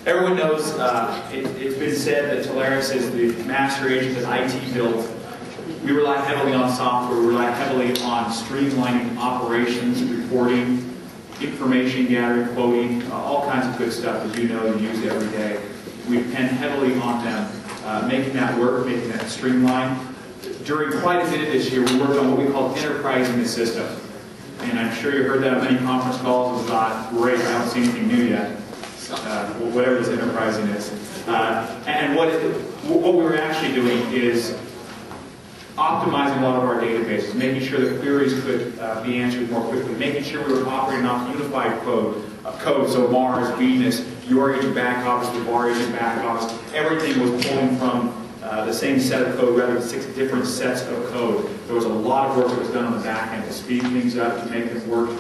Everyone knows it's been said that Telarus is the master agent that IT built. We rely heavily on software, we rely heavily on streamlining operations, reporting, information gathering, quoting, all kinds of good stuff that you know you use every day. We depend heavily on them, making that work, making that streamline. During quite a bit of this year, we worked on what we call enterprising the system. And I'm sure you heard that on many conference calls and thought, great, I don't see anything new yet. Whatever this enterprising is. And what we were actually doing is optimizing a lot of our databases, making sure that queries could be answered more quickly, making sure we were operating off unified code, so Mars, Venus, your agent back office, the VAR agent back office, everything was pulling from the same set of code rather than 6 different sets of code. There was a lot of work that was done on the back end to speed things up, to make them work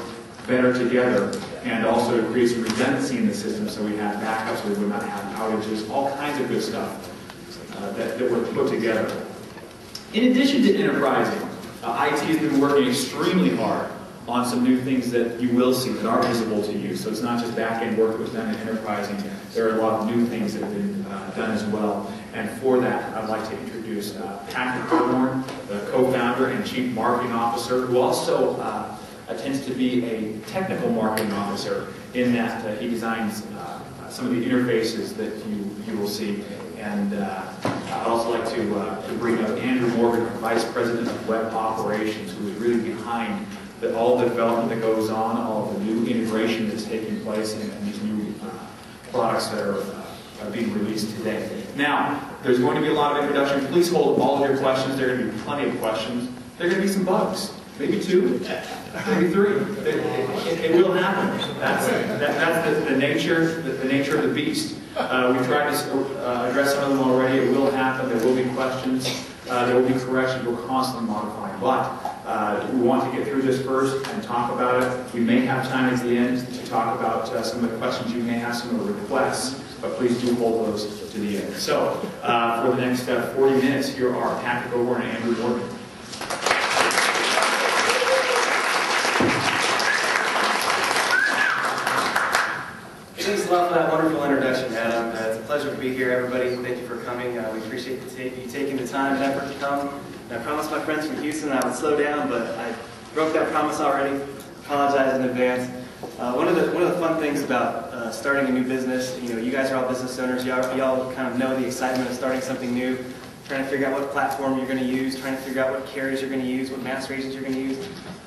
better together, and also to create some redundancy in the system so we had backups, so we would not have outages, all kinds of good stuff that were put together. In addition to enterprising, IT has been working extremely hard on some new things that you will see that are visible to you. So it's not just back-end work that was done in enterprising. There are a lot of new things that have been done as well. And for that, I'd like to introduce Patrick Coburn, the co-founder and chief marketing officer, who also tends to be a technical marketing officer in that he designs some of the interfaces that you will see. And I'd also like to bring up Andrew Morgan, our Vice President of Web Operations, who is really behind all the development that goes on, all the new integration that's taking place, and these new products that are being released today. Now, there's going to be a lot of introduction. Please hold all of your questions. There are going to be plenty of questions. There are going to be some bugs. Maybe 2, maybe 3. It will happen. That's the nature of the beast. We've tried to address some of them already. It will happen. There will be questions. There will be corrections. We're constantly modifying. But we want to get through this first and talk about it. We may have time at the end to talk about some of the questions you may have, some of the requests. But please do hold those to the end. So for the next 40 minutes, here are Patrick Coburn and Andrew Morgan. Thanks a lot for that wonderful introduction, Adam. It's a pleasure to be here, everybody. Thank you for coming. We appreciate you taking the time and effort to come. And I promised my friends from Houston I would slow down, but I broke that promise already. Apologize in advance. One of the fun things about starting a new business, you guys are all business owners. Y'all kind of know the excitement of starting something new, trying to figure out what platform you're going to use, trying to figure out what carriers you're going to use, what master agents you're going to use,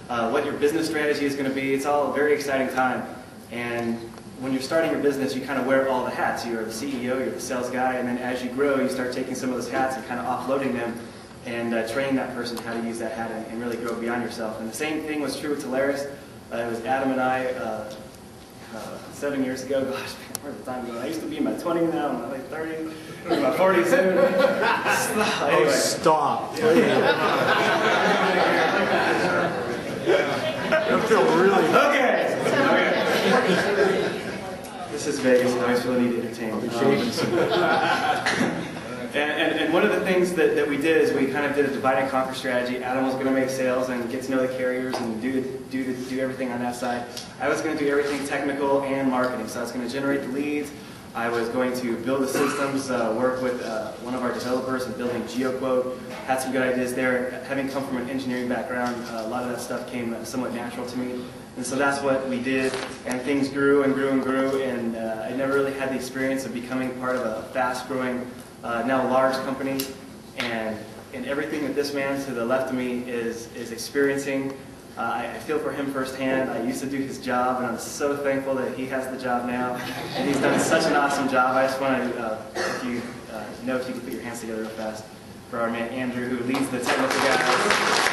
what your business strategy is going to be. It's all a very exciting time. And when you're starting your business, you kind of wear all the hats. You're the CEO, you're the sales guy, and then as you grow, you start taking some of those hats and kind of offloading them and training that person how to use that hat and really grow beyond yourself. And the same thing was true with Telarus. It was Adam and I 7 years ago. Gosh, where's the time going? I used to be in my 20s now, I'm in my late 30s, I'm in my 40s soon. Anyway. Oh, stop. I feel really Okay. This is Vegas, and I always really need to entertain. And one of the things that we did is we kind of did a divide and conquer strategy. Adam was going to make sales and get to know the carriers and do everything on that side. I was going to do everything technical and marketing. So I was going to generate the leads. I was going to build the systems, work with one of our developers in building GeoQuote. Had some good ideas there. Having come from an engineering background, a lot of that stuff came somewhat natural to me. And so that's what we did, and things grew and grew and grew, and I never really had the experience of becoming part of a fast-growing, now large company, and everything that this man to the left of me is experiencing. I feel for him firsthand. I used to do his job, and I'm so thankful that he has the job now, and he's done such an awesome job. I just want to, if you could put your hands together real fast for our man Andrew, who leads the technical guys.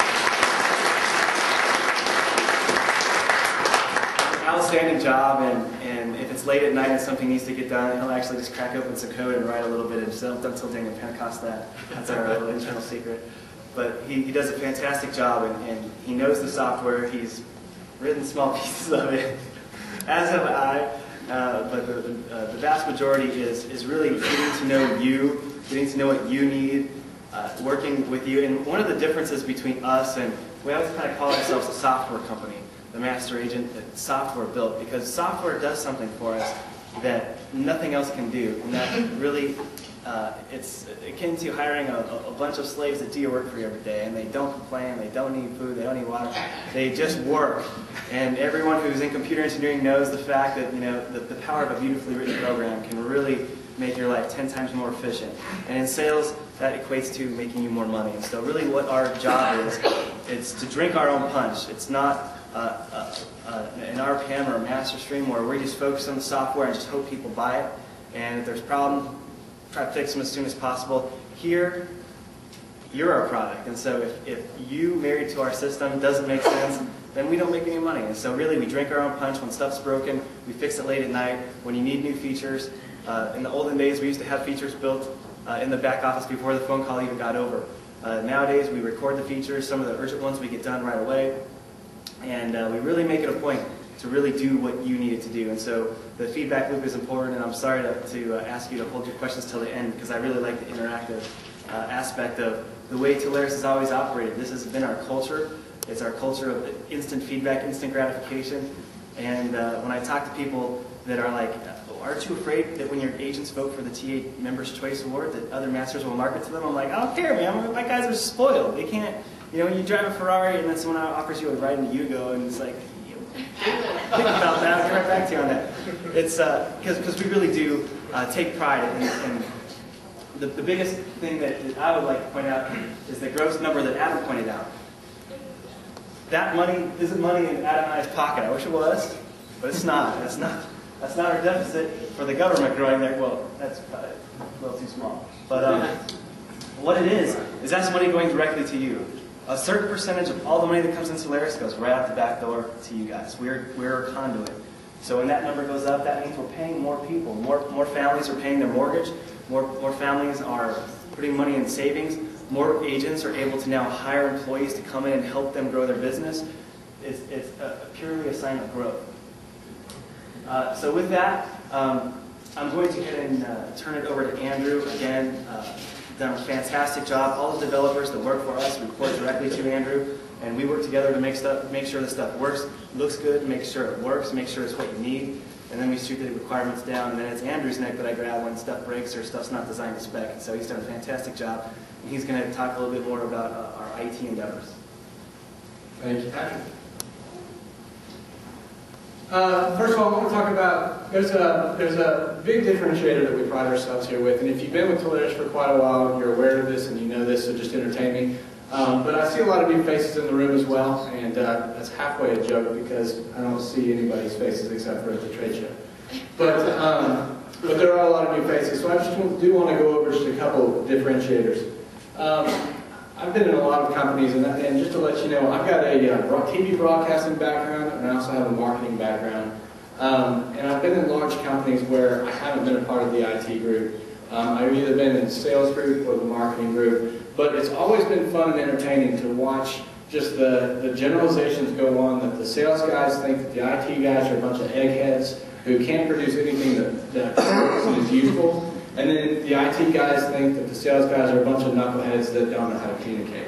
Outstanding job, and if it's late at night and something needs to get done, he'll actually just crack open some code and write a little bit himself. Don't tell Daniel Pentecost that. That's our little internal secret. But he does a fantastic job, and he knows the software. He's written small pieces of it, as have I. But the vast majority is really getting to know you, getting to know what you need, working with you. And one of the differences between us, and we always kind of call ourselves a software company, the master agent that software built, because software does something for us that nothing else can do, and that really it's akin to hiring a bunch of slaves that do your work for you every day, and they don't complain, they don't need food, they don't need water, they just work. And everyone who's in computer engineering knows the fact that the power of a beautifully written program can really make your life 10 times more efficient. And in sales, that equates to making you more money. And so really what our job is, it's to drink our own punch. It's not an RPM or a master stream where we just focus on the software and just hope people buy it. And if there's a problem, try to fix them as soon as possible. Here, you're our product. And so if you married to our system doesn't make sense, then we don't make any money. And so really we drink our own punch. When stuff's broken, we fix it late at night. When you need new features, in the olden days we used to have features built in the back office before the phone call even got over. Nowadays we record the features. Some of the urgent ones we get done right away. And we really make it a point to really do what you need it to do. And so the feedback loop is important, and I'm sorry to ask you to hold your questions till the end, because I really like the interactive aspect of the way Telarus has always operated. This has been our culture. It's our culture of instant feedback, instant gratification. And when I talk to people that are like, aren't you afraid that when your agents vote for the TA Members' Choice Award that other masters will market to them? I'm like, I don't care, man. My guys are spoiled. They can't, you drive a Ferrari and then someone offers you a ride in the Yugo and it's like, think about that. I'll get right back to you on that. It's because we really do take pride in the biggest thing that I would like to point out is the gross number that Adam pointed out. That money isn't money in Adam and I's pocket. I wish it was, but it's not. That's not our deficit for the government growing there. Well, that's probably a little too small. But what it is that's money going directly to you. A certain percentage of all the money that comes into Telarus goes right out the back door to you guys. We're a conduit. So when that number goes up, that means we're paying more people. More families are paying their mortgage. More families are putting money in savings. More agents are able to now hire employees to come in and help them grow their business. It's purely a sign of growth. So with that, I'm going to go ahead and turn it over to Andrew. Again, done a fantastic job. All the developers that work for us report directly to Andrew, and we work together to make sure the stuff works, looks good, make sure it works, make sure it's what you need, and then we shoot the requirements down. And then it's Andrew's neck that I grab when stuff breaks or stuff's not designed to spec. And so he's done a fantastic job, and he's going to talk a little bit more about our IT endeavors. Thank you, Patrick. First of all, I want to talk about, there's a big differentiator that we pride ourselves here with, and if you've been with Telarus for quite a while, you're aware of this and you know this, so just entertain me. But I see a lot of new faces in the room as well, and that's halfway a joke because I don't see anybody's faces except for at the trade show. But there are a lot of new faces, so I just do want to go over just a couple of differentiators. I've been in a lot of companies, and just to let you know, I've got a TV broadcasting background, and I also have a marketing background. And I've been in large companies where I haven't been a part of the IT group. I've either been in the sales group or the marketing group, but it's always been fun and entertaining to watch just the generalizations go on, that the sales guys think that the IT guys are a bunch of eggheads who can't produce anything that is useful. And then the IT guys think that the sales guys are a bunch of knuckleheads that don't know how to communicate.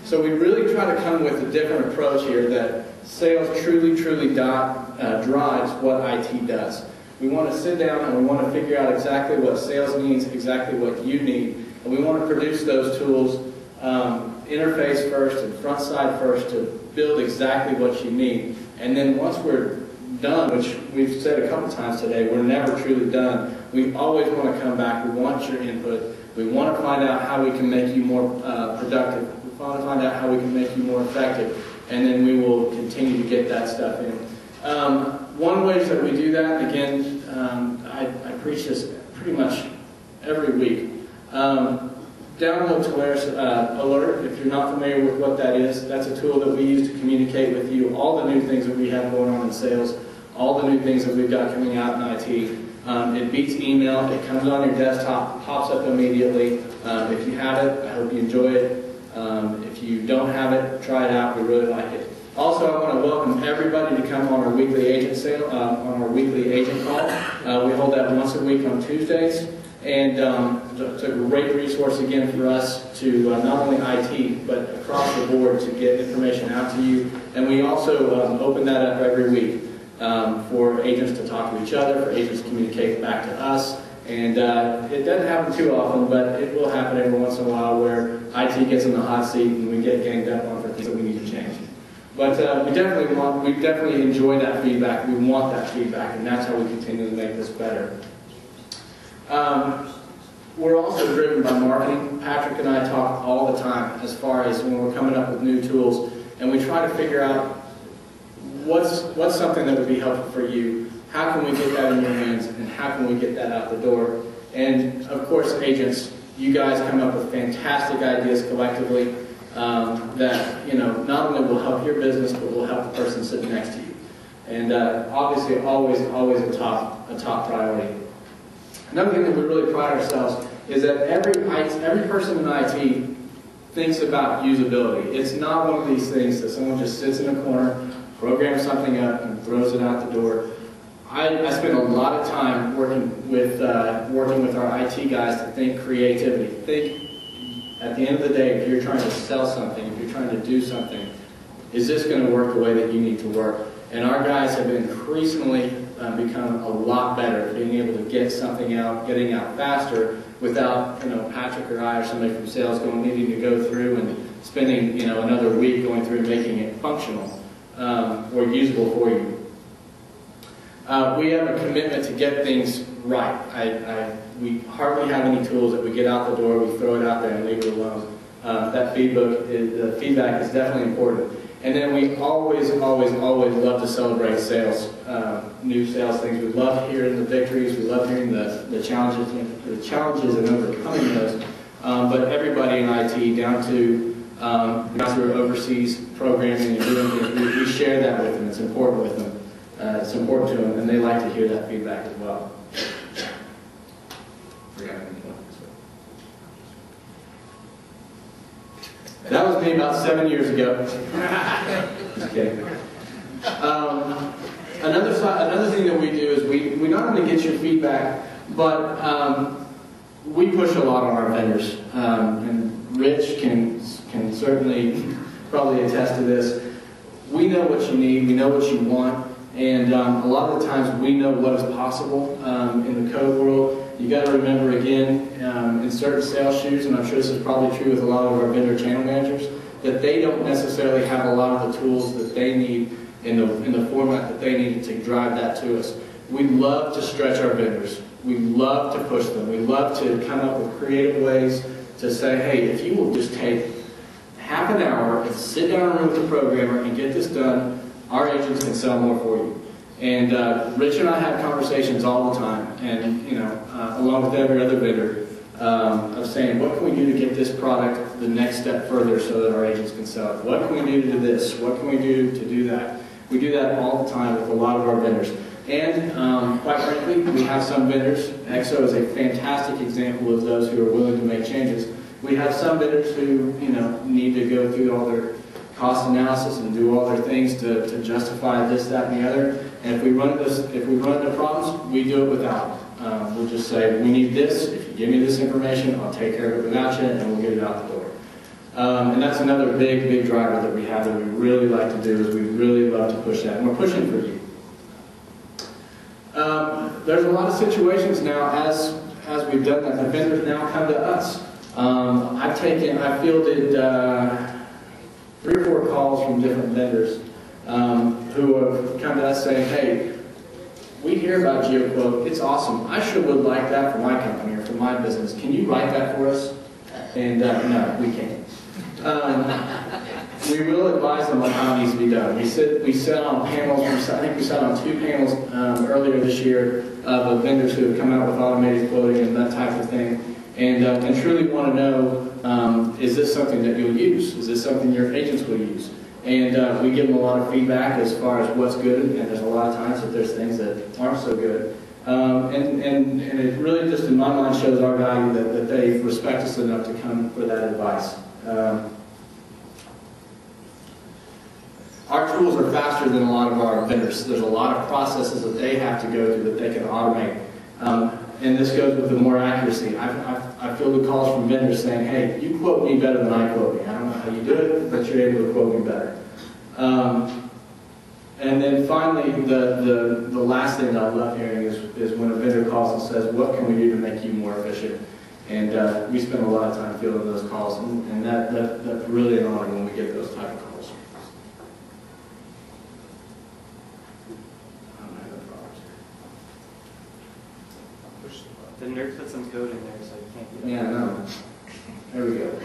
So we really try to come with a different approach here that sales truly drives what IT does. We want to sit down and we want to figure out exactly what sales needs, exactly what you need, and we want to produce those tools interface first and front side first to build exactly what you need. And then once we're done, which we've said a couple times today, we're never truly done. We always want to come back. We want your input. We want to find out how we can make you more productive. We want to find out how we can make you more effective. And then we will continue to get that stuff in. One way that we do that, again, I preach this pretty much every week. Download Telarus Alert. If you're not familiar with what that is, that's a tool that we use to communicate with you all the new things that we have going on in sales, all the new things that we've got coming out in IT. It beats email. It comes on your desktop, pops up immediately. If you have it, I hope you enjoy it. If you don't have it, try it out. We really like it. Also, I want to welcome everybody to come on our weekly agent sale, on our weekly agent call. We hold that once a week on Tuesdays. And it's a great resource, again, for us to not only IT, but across the board to get information out to you. And we also open that up every week. for agents to talk to each other, for agents to communicate back to us. And it doesn't happen too often, but it will happen every once in a while where IT gets in the hot seat and we get ganged up on for things that we need to change. But we definitely enjoy that feedback. We want that feedback, and that's how we continue to make this better. We're also driven by marketing. Patrick and I talk all the time as far as when we're coming up with new tools, and we try to figure out what's something that would be helpful for you. How can we get that in your hands, and how can we get that out the door? And of course, agents, you guys come up with fantastic ideas collectively that not only will help your business, but will help the person sitting next to you. And obviously, always a top priority. Another thing that we really pride ourselves is that every person in IT thinks about usability. It's not one of these things that someone just sits in a corner, programs something up, and throws it out the door. I spend a lot of time working with our IT guys to think creativity. Think, at the end of the day, if you're trying to sell something, if you're trying to do something, is this going to work the way that you need to work? And our guys have increasingly become a lot better at being able to get something out, getting out faster, without Patrick or I or somebody from sales needing to go through and spending another week going through and making it functional or usable for you. We have a commitment to get things right. We hardly have any tools that we get out the door, we throw it out there and leave it alone. That feedback is definitely important. And then we always love to celebrate sales, new sales things. We love hearing the victories. We love hearing the challenges and overcoming those. But everybody in IT, down to overseas programming and doing things, we share that with them. It's important with them. It's important to them, and they like to hear that feedback as well. That was me about 7 years ago. Just kidding. Another thing that we do is we not only get your feedback, but we push a lot on our vendors. And Rich can certainly probably attest to this. We know what you need, we know what you want, and a lot of the times we know what is possible in the code world. You got to remember again, in certain sales shoes, and I'm sure this is probably true with a lot of our vendor channel managers, that they don't necessarily have a lot of the tools that they need in the format that they need to drive that to us. We love to stretch our vendors. We love to push them. We love to come up with creative ways to say, hey, if you will just take half an hour and sit down in a room with the programmer and get this done, our agents can sell more for you. And Rich and I have conversations all the time, and along with every other vendor, of saying, what can we do to get this product the next step further so that our agents can sell it? What can we do to do this? What can we do to do that? We do that all the time with a lot of our vendors. And quite frankly, we have some vendors. EXO is a fantastic example of those who are willing to make changes. We have some vendors who need to go through all their cost analysis and do all their things to justify this, that, and the other. And if we run into problems, we do it without them. We'll just say, we need this. If you give me this information, I'll take care of it without you, and we'll get it out the door. And that's another big driver that we have that we really like to do, is we really love to push that. And we're pushing for you. There's a lot of situations now, as we've done that, the vendors now come to us. I fielded 3 or 4 calls from different vendors who have come to us saying, hey, we hear about GeoQuote, it's awesome. I sure would like that for my company or for my business. Can you write that for us? And no, we can't. We will advise them on how it needs to be done. We sat on panels, I think we sat on 2 panels earlier this year of vendors who have come out with automated quoting and that type of thing. And truly want to know, is this something that you'll use? Is this something your agents will use? And we give them a lot of feedback as far as what's good, and there's a lot of times that there's things that aren't so good. And it really just, in my mind, shows our value that they respect us enough to come for that advice. Our tools are faster than a lot of our vendors. There's a lot of processes that they have to go through that they can automate. And this goes with the more accuracy. I fielded calls from vendors saying, hey, you quote me better than I quote me. I don't know how you do it, but you're able to quote me better. And then finally, the last thing that I love hearing is when a vendor calls and says, what can we do to make you more efficient? And we spend a lot of time fielding those calls, and that's really an honor when we get those type of calls. I don't have no problems The nerd put some code in there, so you can't get it. here. Yeah, I know. There we go.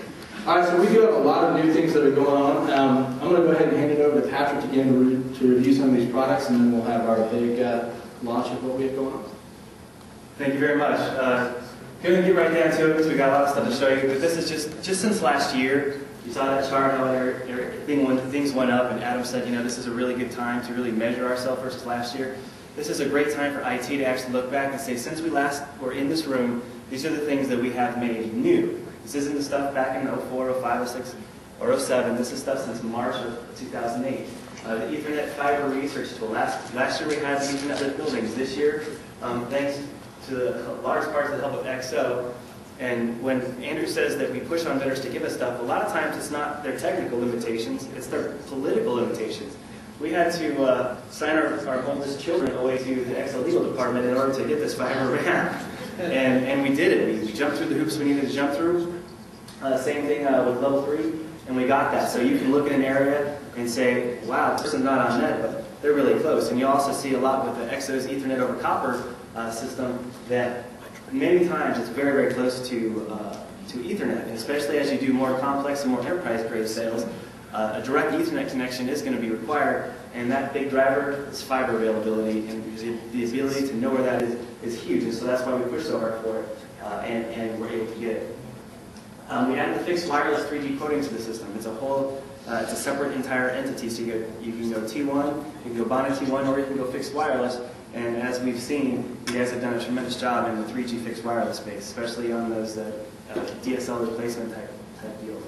All right, so we do have a lot of new things that are going on. I'm going to go ahead and hand it over to Patrick again to review some of these products, and then we'll have our big launch of what we have going on. Thank you very much. Going to get right down to it because we got a lot of stuff to show you. But this is just since last year. You saw that chart how things went up, and Adam said, you know, this is a really good time to really measure ourselves versus last year. This is a great time for IT to actually look back and say, since we last were in this room, these are the things that we have made new. This isn't the stuff back in 04, 05, 06, or 07. This is stuff since March of 2008. The Ethernet fiber research tool. Last year we had the Ethernet lit buildings. This year, thanks to the large parts of the help of XO, and when Andrew says that we push on vendors to give us stuff, a lot of times it's not their technical limitations, it's their political limitations. We had to sign our homeless children away to the XO legal department in order to get this fiber ran. And we did it. We jumped through the hoops we needed to jump through. Same thing with level 3, and we got that. So you can look at an area and say, wow, this person's not on net, but they're really close. And you also see a lot with the XO's Ethernet over copper system that many times it's very, very close to Ethernet. And especially as you do more complex and more enterprise-grade sales, a direct Ethernet connection is going to be required, and that big driver is fiber availability, and the ability to know where that is huge, and so that's why we push so hard for it, and we're able to get it. We added the fixed wireless 3G coding to the system. It's a whole, it's a separate entire entity, so you can go T1, you can go Bonnet T1, or you can go fixed wireless, and as we've seen, you guys have done a tremendous job in the 3G fixed wireless space, especially on those DSL replacement type deals.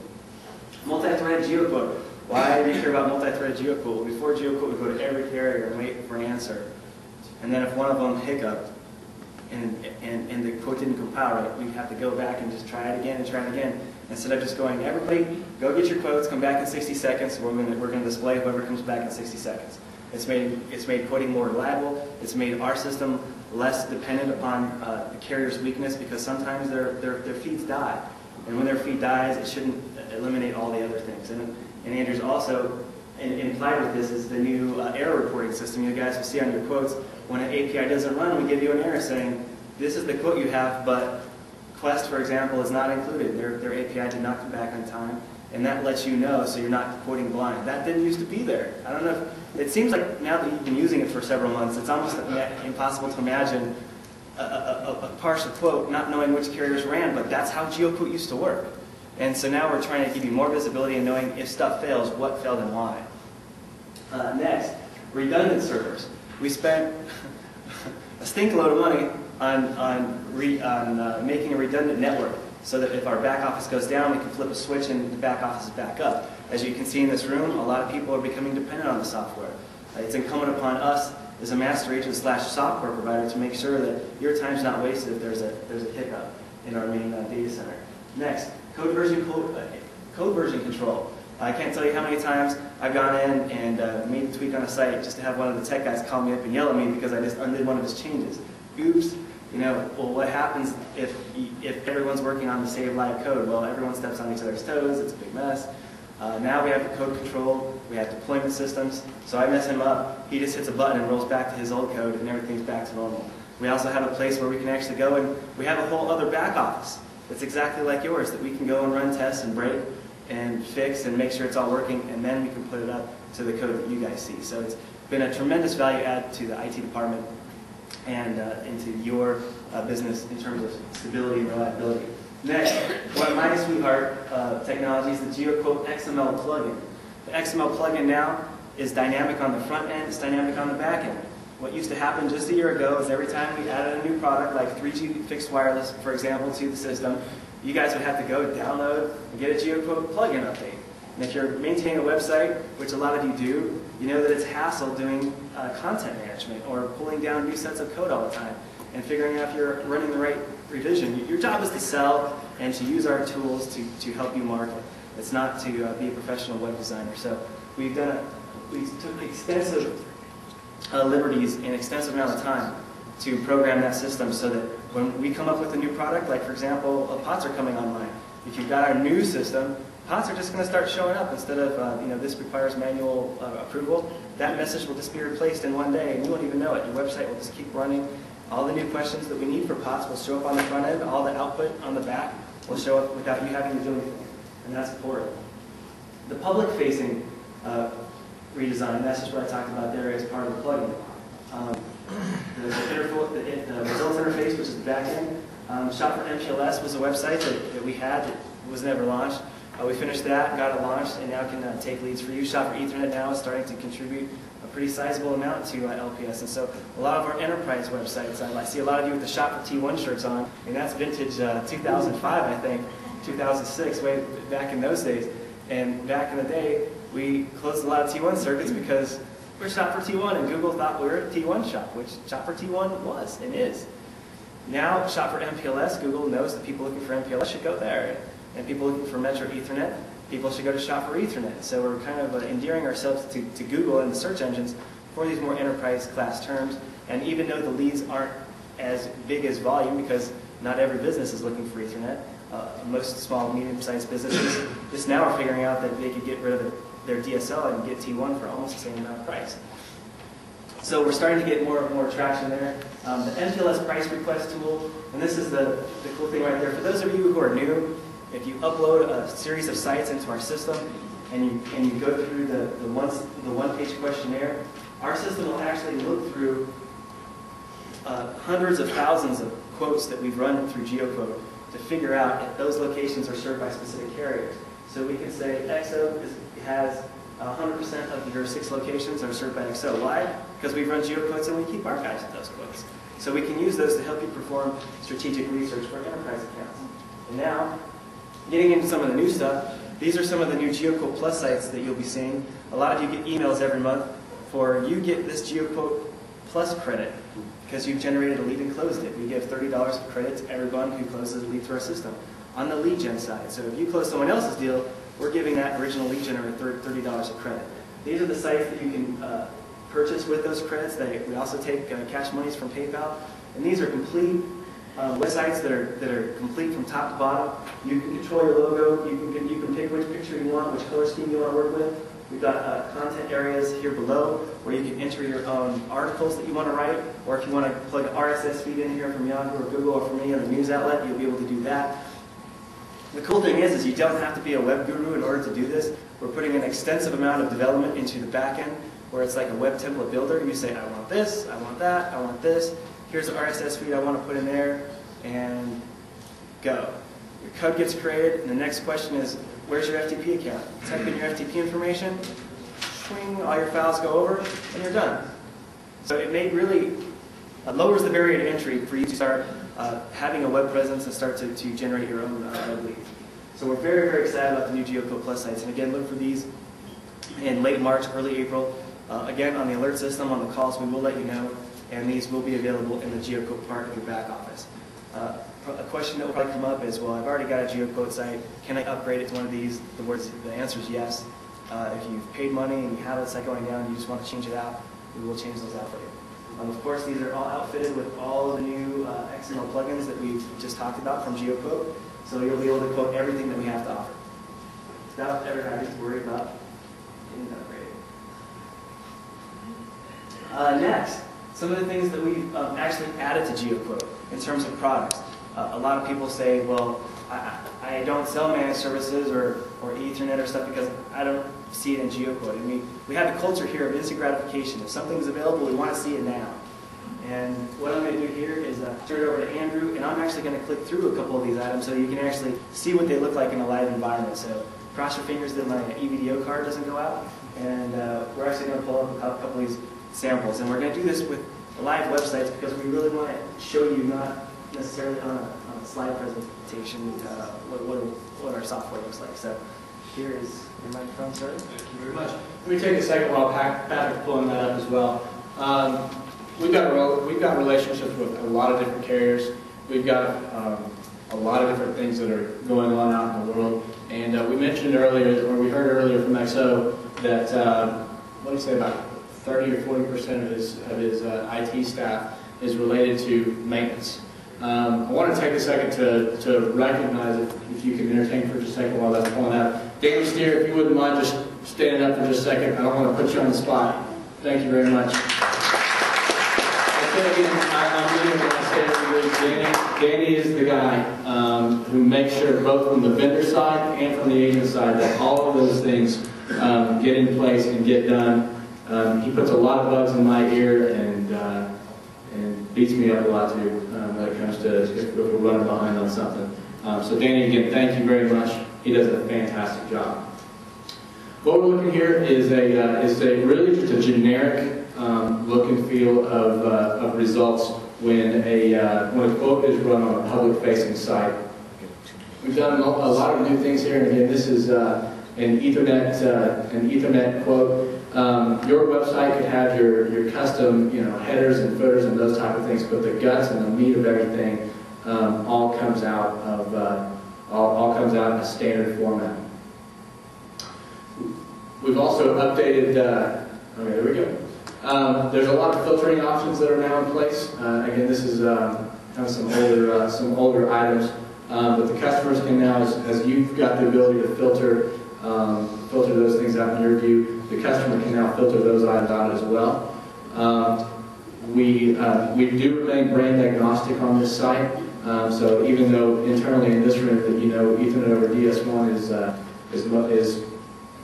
Multi-threaded geocode. Why do you care about multi-threaded geocode? Before geocode, we go to every carrier and wait for an answer. And then if one of them hiccuped and the quote didn't compile right, we have to go back and just try it again and try it again. Instead of just going, everybody, go get your quotes, come back in 60 seconds. We're going to display whoever comes back in 60 seconds. It's made quoting more reliable. It's made our system less dependent upon the carrier's weakness, because sometimes their feeds die. And when their feed dies, it shouldn't eliminate all the other things. And Andrew's also implied with this is the new error reporting system. You guys will see on your quotes, when an API doesn't run, we give you an error saying, this is the quote you have, but Quest, for example, is not included. Their API did not come back on time. And that lets you know, so you're not quoting blind. That didn't used to be there. I don't know if, it seems like now that you've been using it for several months, it's almost impossible to imagine a partial quote not knowing which carriers ran, but that's how GeoQuote used to work. And so now we're trying to give you more visibility and knowing if stuff fails, what failed and why. Next, redundant servers. We spent a stink load of money on making a redundant network so that if our back office goes down, we can flip a switch and the back office is back up. As you can see in this room, a lot of people are becoming dependent on the software. It's incumbent upon us as a master agent / software provider to make sure that your time's not wasted if there's a hiccup in our main data center. Next, code version control. I can't tell you how many times I've gone in and made a tweak on a site just to have one of the tech guys call me up and yell at me because I just undid one of his changes. Oops. You know, well, what happens if everyone's working on the save live code? Well, everyone steps on each other's toes. It's a big mess. Now we have the code control. We have deployment systems. So I mess him up. He just hits a button and rolls back to his old code, and everything's back to normal. We also have a place where we can actually go and we have a whole other back office that's exactly like yours that we can go and run tests and break and fix and make sure it's all working, and then we can put it up to the code that you guys see. So it's been a tremendous value add to the IT department and into your business in terms of stability and reliability. Next, one of my sweetheart technologies, the GeoQuote XML plugin. The XML plugin now is dynamic on the front end, it's dynamic on the back end. What used to happen just a year ago is every time we added a new product, like 3G fixed wireless, for example, to the system, you guys would have to go download and get a GeoQuote plugin update. And if you're maintaining a website, which a lot of you do, you know that it's hassle doing content management or pulling down new sets of code all the time and figuring out if you're running the right revision. Your job is to sell and to use our tools to help you market. It's not to be a professional web designer. So we took extensive liberties and extensive amount of time to program that system so that when we come up with a new product, like for example, POTS are coming online. If you've got our new system, POTS are just going to start showing up instead of, this requires manual approval. That message will just be replaced in one day, and you won't even know it. Your website will just keep running. All the new questions that we need for POTS will show up on the front end. All the output on the back will show up without you having to do anything, and that's important. The public-facing redesign, that's just what I talked about there as part of the plugin. The results interface, which is the back end. Shop for MPLS was a website that we had that was never launched. We finished that, got it launched, and now can take leads for you. Shop for Ethernet now is starting to contribute a pretty sizable amount to LPS. And so a lot of our enterprise websites, I see a lot of you with the Shop for T1 shirts on, and that's vintage 2005, I think, 2006, way back in those days. And back in the day, we closed a lot of T1 circuits because we're Shop for T1, and Google thought we were a T1 shop, which Shop for T1 was and is. Now, Shop for MPLS, Google knows that people looking for MPLS should go there. And people looking for Metro Ethernet, people should go to Shop for Ethernet. So we're kind of endearing ourselves to Google and the search engines for these more enterprise class terms. And even though the leads aren't as big as volume, because not every business is looking for Ethernet, most small, medium-sized businesses just now are figuring out that they could get rid of their DSL and get T1 for almost the same amount of price. So we're starting to get more and more traction there. The MPLS price request tool, and this is the cool thing right there. For those of you who are new, if you upload a series of sites into our system and you go through the one-page questionnaire, our system will actually look through hundreds of thousands of quotes that we've run through GeoQuote to figure out if those locations are served by specific carriers. So we can say XO has 100% of your 6 locations are served by XO. Why? Because we run GeoQuotes and we keep archives of those quotes. So we can use those to help you perform strategic research for enterprise accounts. And now, getting into some of the new stuff, these are some of the new GeoQuote Plus sites that you'll be seeing. A lot of you get emails every month for you get this GeoQuote Plus credit because you've generated a lead and closed it. We give $30 of credit to everyone who closes a lead through our system on the lead gen side. So if you close someone else's deal, we're giving that original lead generator $30 of credit. These are the sites that you can purchase with those credits. We also take cash monies from PayPal, and these are complete websites that are complete from top to bottom. You can control your logo. You can pick which picture you want, which color scheme you want to work with. We've got content areas here below where you can enter your own articles that you want to write, or if you want to plug an RSS feed in here from Yahoo or Google or from any other news outlet, you'll be able to do that. The cool thing is you don't have to be a web guru in order to do this. We're putting an extensive amount of development into the back end where it's like a web template builder. You say, I want this, I want that, I want this. Here's the RSS feed I want to put in there, and go. Your code gets created, and the next question is, where's your FTP account? Type in your FTP information, swing, all your files go over, and you're done. So it really lowers the barrier to entry for you to start having a web presence and start to generate your own web leads. So we're very, very excited about the new GeoQuote Plus sites. And again, look for these in late March, early April. Again, on the alert system, on the calls, we will let you know. And these will be available in the GeoQuote part of your back office. A question that will probably come up is, well, I've already got a GeoQuote site. Can I upgrade it to one of these? The answer is yes. If you've paid money and you have a site going down and you just want to change it out, we will change those out for you. Of course, these are all outfitted with all of the new XML plugins that we've just talked about from GeoQuote. So you'll be able to quote everything that we have to offer. Without ever having to worry about getting upgraded. Next, some of the things that we've actually added to GeoQuote in terms of products. A lot of people say, well, I don't sell managed services or Ethernet or stuff because I don't see it in GeoQuote. I mean, we have a culture here of instant gratification. If something's available, we want to see it now. And what I'm going to do here is turn it over to Andrew, and I'm actually going to click through a couple of these items so you can actually see what they look like in a live environment. So cross your fingers that my EVDO card doesn't go out, and we're actually going to pull up a couple of these samples. And we're going to do this with live websites because we really want to show you not necessarily on a slide presentation what our software looks like. So here is your microphone, sir. Thank you very much. Let me take a second while Patrick's pulling that up as well. We've got relationships with a lot of different carriers. We've got a lot of different things that are going on out in the world. And we mentioned earlier, or we heard earlier from XO that, what do you say, about 30 or 40% of his IT staff is related to maintenance. I want to take a second to recognize, if you can entertain for just a second while that's pulling out. Danny Steer, if you wouldn't mind just standing up for just a second. I don't want to put you on the spot. Thank you very much. Danny is the guy who makes sure, both from the vendor side and from the agent side, that all of those things get in place and get done. He puts a lot of bugs in my ear and beats me up a lot too when it comes to if we're running behind on something. So Danny, again, thank you very much. He does a fantastic job. What we're looking here is really just a generic look and feel of results when a quote is run on a public-facing site. We've done a lot of new things here, and again, this is an Ethernet quote. Your website could have your custom, headers and footers and those type of things, but the guts and the meat of everything all comes out in a standard format. We've also updated. Okay, there we go. There's a lot of filtering options that are now in place. Again, this is kind of some older items, but the customers can now, as you've got the ability to filter those things out in your view, the customer can now filter those items out as well. We do remain brand agnostic on this site, so even though internally in this room that Ethernet over DS1 is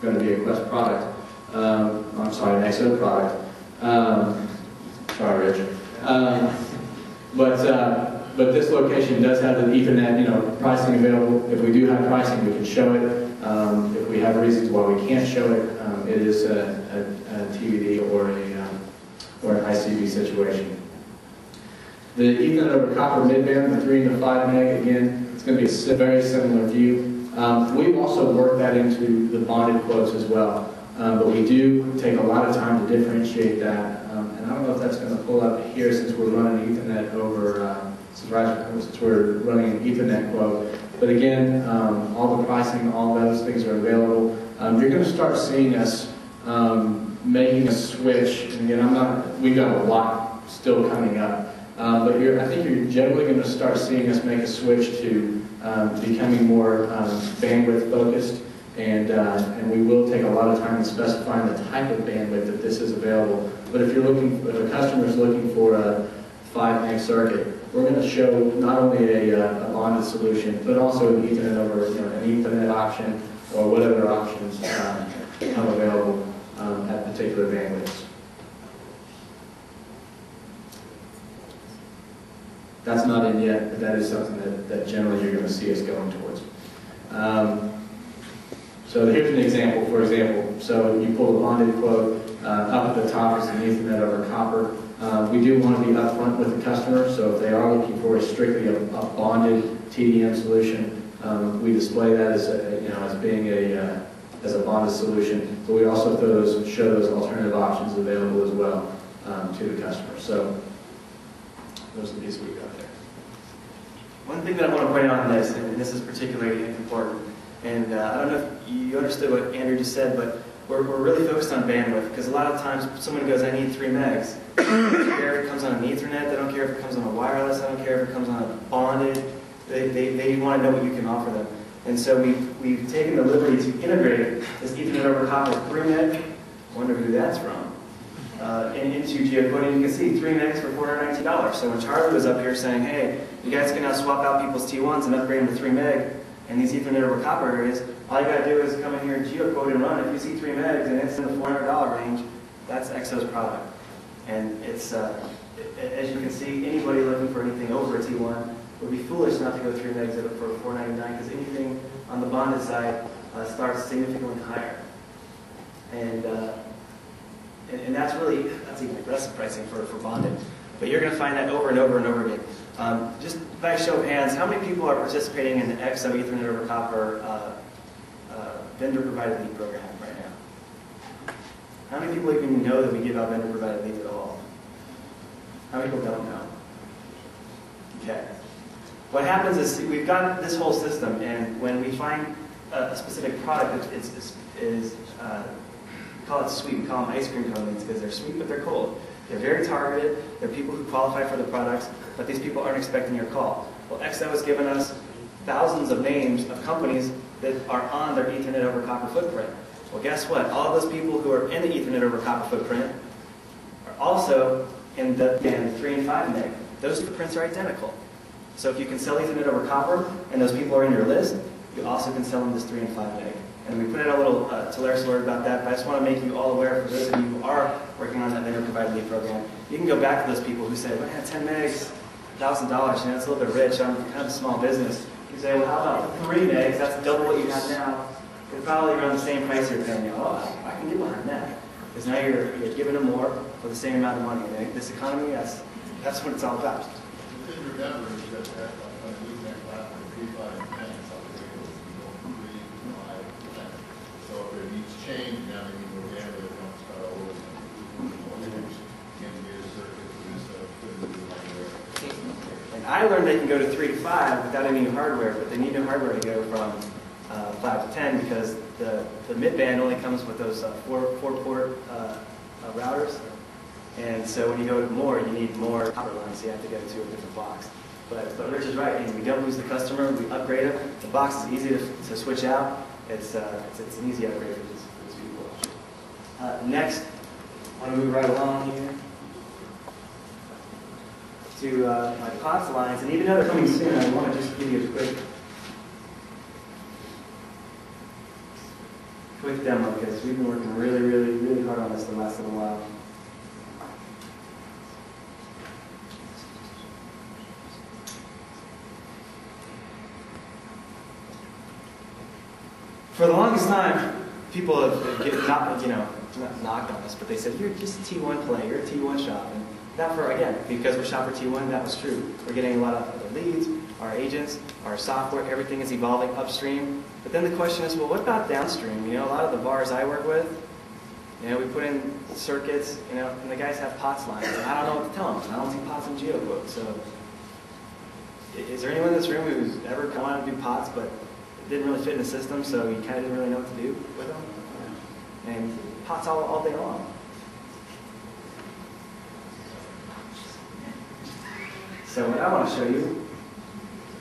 going to be a Quest product, I'm sorry, an XO product. Sorry, Rich. But this location does have the Ethernet, pricing available. If we do have pricing, we can show it. If we have reasons why we can't show it, it is a TVD or an ICV situation. The Ethernet over copper midband, the 3 and the 5 meg, again, it's going to be a very similar view. We've also worked that into the bonded quotes as well, but we do take a lot of time to differentiate that. And I don't know if that's going to pull up here since we're running Ethernet over, since we're running an Ethernet quote. But again, all the pricing, all those things are available. You're going to start seeing us making a switch. And again, we've got a lot still coming up. But I think you're generally going to start seeing us make a switch to becoming more bandwidth focused, and we will take a lot of time in specifying the type of bandwidth that this is available. But if a customer is looking for a 5 meg circuit, we're going to show not only a bonded solution, but also an Ethernet over an Ethernet option or whatever options become available at particular bandwidths. That's not in yet, but that is something that generally you're going to see us going towards. So here's an example, for example. So you pull a bonded quote, up at the top is an Ethernet over copper. We do want to be upfront with the customer, so if they are looking for strictly a bonded TDM solution, we display that as being as a bonded solution, but we also show those alternative options available as well to the customer. So those are the pieces we've got there. One thing that I want to point out on this, and this is particularly important, and I don't know if you understood what Andrew just said, but we're really focused on bandwidth, because a lot of times someone goes, I need 3 megs. They don't care if it comes on an Ethernet, they don't care if it comes on a wireless, they don't care if it comes on a bonded, they want to know what you can offer them. And so we've taken the liberty to integrate this Ethernet over copper 3 meg, wonder who that's from, into geocoding. You can see 3 megs for $419. So when Charlie was up here saying, hey, you guys can now swap out people's T1s and upgrade them to 3 meg, and these Ethernet over copper areas, all you got to do is come in here and geocode and run. If you see 3 megs and it's in the $400 range, that's XO's product. And it's, as you can see, anybody looking for anything over a T1 would be foolish not to go 3 megs for $499, because anything on the bonded side starts significantly higher. And that's even aggressive pricing for bonded. But you're going to find that over and over and over again. Just by show of hands, how many people are participating in the XO Ethernet over copper vendor-provided lead program right now? How many people even know that we give out vendor-provided leads at all? How many people don't know? Okay. What happens is we've got this whole system, and when we find a specific product that is call it sweet. We call them ice cream cones because they're sweet but they're cold. They're very targeted. They're people who qualify for the products, but these people aren't expecting your call. Well, XO has given us thousands of names of companies that are on their Ethernet over copper footprint. Well, guess what? All those people who are in the Ethernet over copper footprint are also in the band 3 and 5 meg. Those footprints are identical. So if you can sell Ethernet over copper, and those people are in your list, you also can sell them this 3 and 5 meg. And we put out a little Telarus alert about that, but I just want to make you all aware, for those of you who are working on that vendor provided lead program, you can go back to those people who say, man, 10 megs, $1,000, it's a little bit rich, I'm kind of a small business. You say, well, how about 3 megs, that's double what you have now. It's probably around the same price you're paying. Oh, I can get behind that. Because now you're giving them more for the same amount of money. And this economy, that's what it's all about. The thing to remember is that on the Ethernet platform, 3, 5, and 10 is how the rate is. You go from 3 to 5 to 10. So if it needs change, now they need more bandwidth, don't start all over. Can't get a circuit for this, couldn't do hardware. And I learned they can go to 3 to 5 without any new hardware, but they need new hardware to go from 5 to 10 because the mid-band only comes with those 4-port routers. And so when you go to more, you need more copper lines, so you have to go to a different box. But Rich is right, we don't lose the customer, we upgrade them. The box is easy to switch out. It's an easy upgrade for these people. Next, I want to move right along here to my POTS lines, and even though they're coming soon, I want to just give you a quick demo because we've been working really, really, really hard on this the last little while. For the longest time, people have not knocked on us, but they said, you're just a T1 play, you're a T1 shop. And that because we're shop for T1, that was true. We're getting a lot of other leads, our agents, our software, everything is evolving upstream. But then the question is, well, what about downstream? A lot of the VARs I work with, we put in circuits, and the guys have POTS lines, and I don't know what to tell them. I don't see POTS in GeoQuote. So, is there anyone in this room who's ever come on to do POTS, but it didn't really fit in the system, so you kind of didn't really know what to do with them? And POTS all day long. So what I want to show you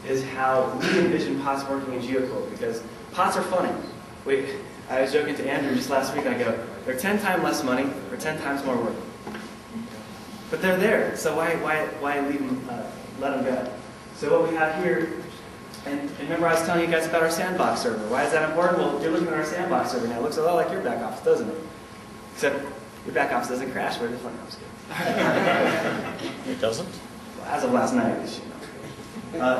is how we envision POTS working in GeoQuote, because POTS are funny. I was joking to Andrew just last week, I go, they're 10 times less money, or 10 times more work. But they're there, so why leave them, let them go? So what we have here, and remember I was telling you guys about our sandbox server. Why is that important? Well, you're looking at our sandbox server now. It looks a lot like your back office, doesn't it? Except your back office doesn't crash, where the front office goes. It doesn't? As of last night,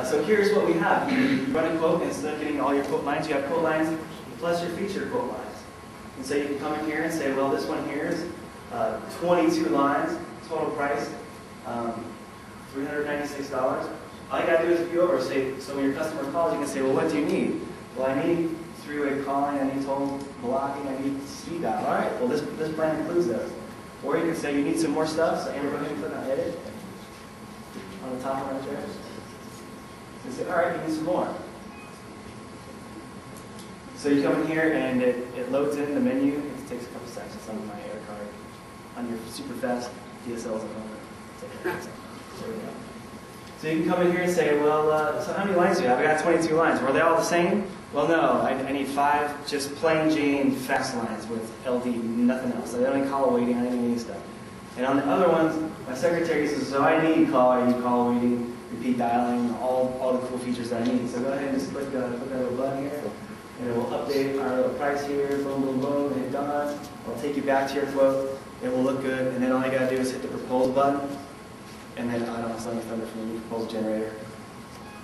so here's what we have. You run a quote, and instead of getting all your quote lines, you have quote lines plus your feature quote lines. And so you can come in here and say, well, this one here is 22 lines, total price, $396. All you got to do is view over. So when your customer calls, you can say, well, what do you need? Well, I need three-way calling, I need total blocking, I need speed dial. All right, well, this plan includes those. Or you can say you need some more stuff, so Amber, go ahead and click on edit on the top right there. You say, all right, you need some more. So you come in here and it loads in the menu. It takes a couple seconds. It's on my air card. On your super fast DSLs at home. There we go. So you can come in here and say, well, so how many lines do you have? I got 22 lines. Were they all the same? Well, no. I need 5 just plain Jane fast lines with LD, nothing else. I don't need call waiting. I don't need any stuff. And on the other ones, my secretary says, so I need call waiting, repeat dialing, all the cool features that I need. So go ahead and just click that little button here, and it will update our little price here, boom, boom, boom, and hit done. It'll take you back to your quote. It will look good, and then all you got to do is hit the proposal button, and then, I don't know, something's thunder from the new proposal generator.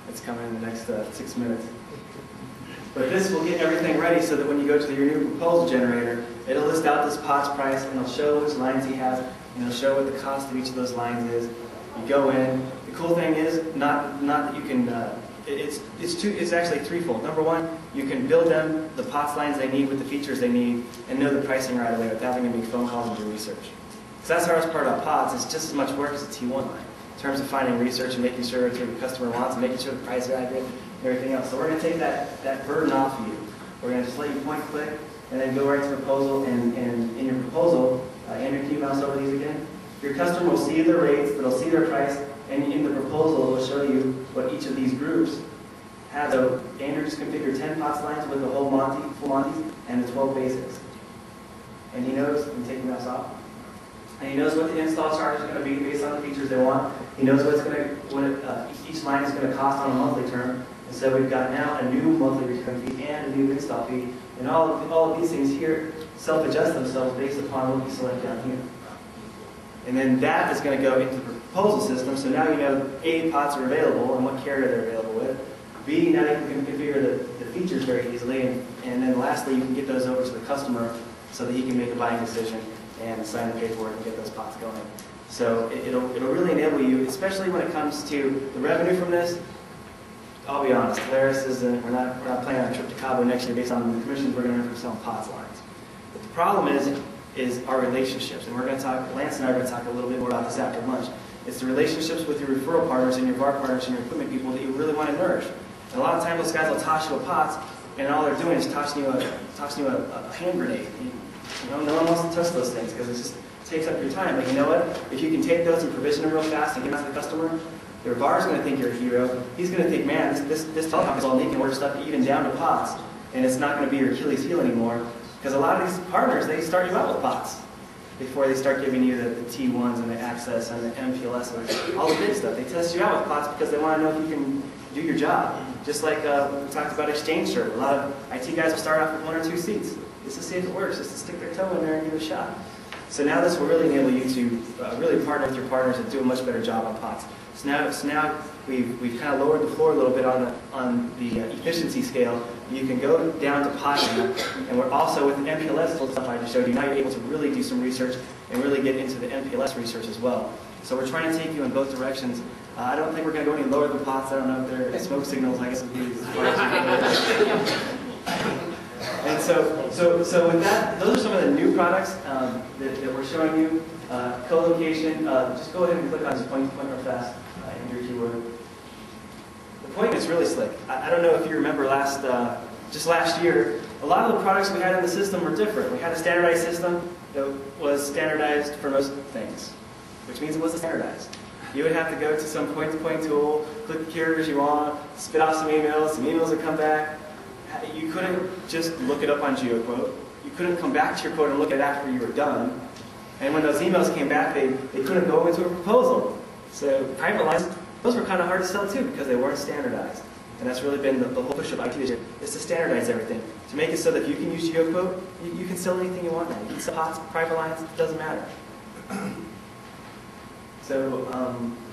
It's coming in the next 6 minutes. But this will get everything ready so that when you go to your new proposal generator, it'll list out this POTS price, and it'll show which lines he has, and it'll show what the cost of each of those lines is. You go in. The cool thing is, not that you can, it's actually threefold. Number one, you can build them the POTS lines they need with the features they need, and know the pricing right away without having to make phone calls and do research. Because that's the hardest part about POTS. It's just as much work as a T1 line, in terms of finding research and making sure it's what the customer wants, and making sure the price is accurate, and everything else. So we're going to take that burden off of you. We're going to just let you point click, and then go right to proposal, and in your proposal, Andrew, can you mouse over these again? Your customer will see their rates, they'll see their price, and in the proposal, it will show you what each of these groups have. So Andrew just configured 10 POTS lines with the whole Monty, full Monty, and the 12 basics. And he knows, and take the mouse off, and he knows what the install charge is going to be based on the features they want. He knows what each line is going to cost on a monthly term. And so we've got now a new monthly return fee and a new install fee. And all of these things here self-adjust themselves based upon what you select down here. And then that is going to go into the proposal system. So now you know A, POTS are available and what carrier they're available with. B, now you can configure the features very easily. And then lastly, you can get those over to the customer so that he can make a buying decision and sign the paperwork and get those POTS going. So it'll really enable you, especially when it comes to the revenue from this. I'll be honest, Polaris isn't, we're not planning on a trip to Cabo next year based on the commissions we're going to earn from selling POTS lines. But the problem is our relationships, and we're going to talk, Lance and I are going to talk a little bit more about this after lunch. It's the relationships with your referral partners and your VAR partners and your equipment people that you really want to nourish. And a lot of times those guys will toss you a POTS, and all they're doing is tossing you a hand grenade. You know, no one wants to touch those things because it just takes up your time. But you know what? If you can take those and provision them real fast and give them to the customer, your VAR is going to think you're a hero. He's going to think, man, this telecom is all making order stuff even down to POTS, and it's not going to be your Achilles heel anymore. Because a lot of these partners, they start you out with POTS before they start giving you the T1s and the access and the MPLS and all the big stuff. They test you out with POTS because they want to know if you can do your job. Just like we talked about Exchange Server. A lot of IT guys will start off with 1 or 2 seats just to see if it works, just to stick their toe in there and give it a shot. So now this will really enable you to really partner with your partners and do a much better job on POTS. So now we've kind of lowered the floor a little bit on the efficiency scale. You can go down to POTS now, and we're also with the MPLS stuff I just showed you. Now you're able to really do some research and really get into the MPLS research as well. So we're trying to take you in both directions. I don't think we're going to go any lower than POTS. I don't know if there are smoke signals. I guess would be as far as and so with that, those are some of the new products that we're showing you. Co-location. Just go ahead and click on this point real fast. Enter your keyword. The point is really slick. I don't know if you remember just last year, a lot of the products we had in the system were different. We had a standardized system that was standardized for most things, which means it wasn't standardized. You would have to go to some point-to-point tool, click the carriers you want, spit off some emails would come back. You couldn't just look it up on GeoQuote. You couldn't come back to your quote and look at it after you were done. And when those emails came back, they couldn't go into a proposal. So private lines, those were kind of hard to sell too because they weren't standardized. And that's really been the whole push of IT this year, is to standardize everything. To make it so that if you can use GeoQuote, you can sell anything you want now. You can sell POTS, private lines, it doesn't matter. So I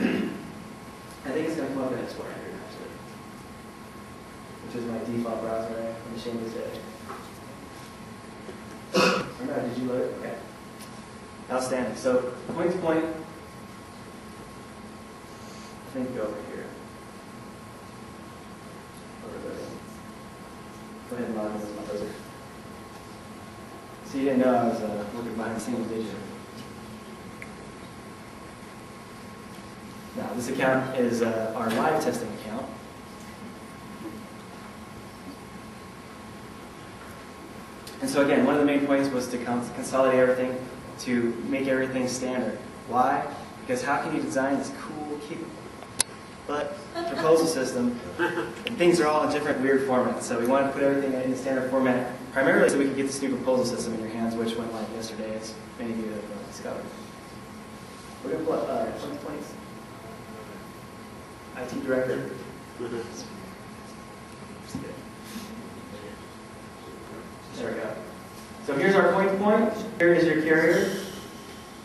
think it's going to come up in Explorer here, actually, which is my default browser. I'm ashamed to say. Or no, did you load it? Okay. Outstanding. So point-to-point, I think over here. Over there. Go ahead and log in as my browser. So you didn't know I was working behind the scenes, did you? Now, this account is our live testing account. And so again, one of the main points was to consolidate everything, to make everything standard. Why? Because how can you design this cool, cute, but proposal system, and things are all in different weird formats. So we wanted to put everything in the standard format, primarily so we could get this new proposal system in your hands, which went live yesterday, as many of you have discovered. We're going to pull up 2020s. IT director. There we go. So here's our point-to-point. Here is your carrier.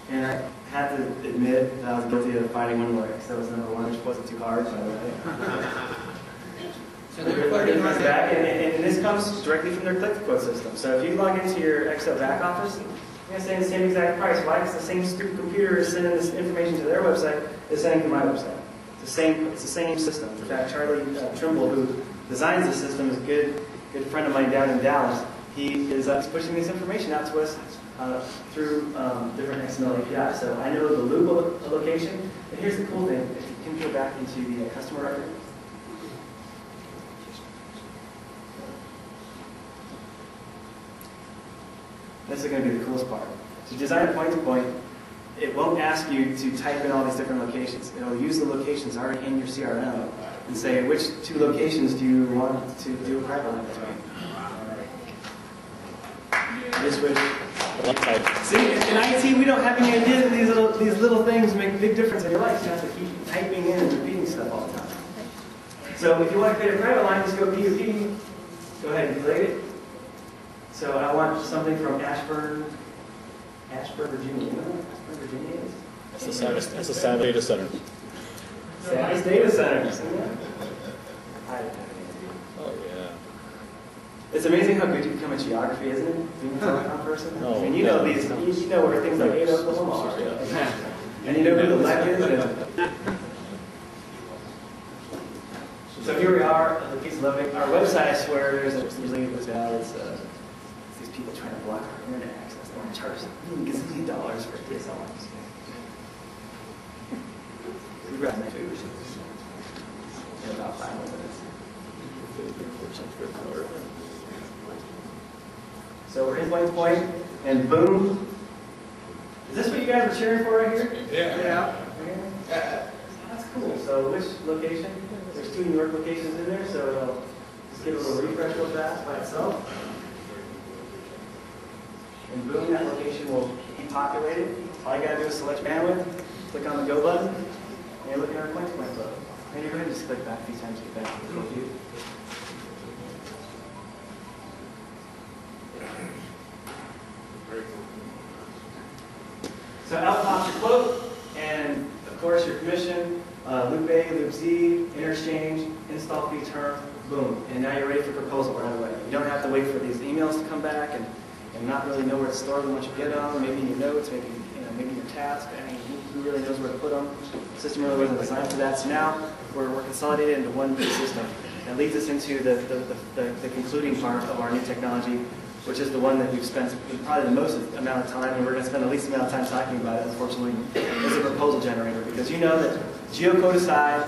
And I had to admit that I was guilty of finding one more. So that was number 1, which wasn't too hard, by the way. So it comes back, and this comes directly from their click-to-quote system. So if you log into your Excel back office, you're going to say the same exact price. Why? Because the same stupid computer is sending this information to their website is sending to my website. It's the same system. In fact, Charlie Trimble, who designs the system, is a good friend of mine down in Dallas. He is pushing this information out to us through different XML APIs. So I know the loop location. And here's the cool thing. If you can go back into the customer record. this is going to be the coolest part. To design a point-to-point, it won't ask you to type in all these different locations. It'll use the locations already in your CRM and say, which 2 locations do you want to do a private line between? This would. See, in IT, we don't have any idea that these little things make a big difference in your life. You have to keep typing in and repeating stuff all the time. So if you want to create a private line, just go P2P. Go ahead and delete it. So I want something from Ashburn, Virginia. You know what Ashburn, Virginia is? That's a Savage data center. Savage data centers. Oh, yeah. It's amazing how good you become at geography, isn't it? Being a telecom person. Oh, I mean, you know yeah. these. You know where things like Ada, Oklahoma are. Yeah. And you know who the left is. So here we are, the piece of Lubbock. Our website, I swear, there's usually it goes out. It's these people trying to block our internet access. They want to charge us gazillion dollars for DSL lines. We grab my food in about 5 more minutes. So we're in point, and boom. Is this what you guys are cheering for right here? Yeah. That's cool. So which location? There's 2 New York locations in there, so it'll just give it a little refresh real fast by itself. And boom, that location will be populated. All you gotta do is select bandwidth, click on the go button, and you're looking at our point-to-point flow. And you're going to just click back a few times to get back to the full view. So out pops your quote, and of course your commission, loop A, loop Z, interchange, install fee term, boom. And now you're ready for proposal right away. You don't have to wait for these emails to come back and not really know where to store them once you get them, maybe in your notes, maybe your task. I mean, who really knows where to put them? The system really wasn't designed for that. So now we're consolidated into one big system. That leads us into the concluding part of our new technology, which is the one that we've spent probably the most amount of time, and we're going to spend the least amount of time talking about it, unfortunately, is a proposal generator. Because you know that geocode aside,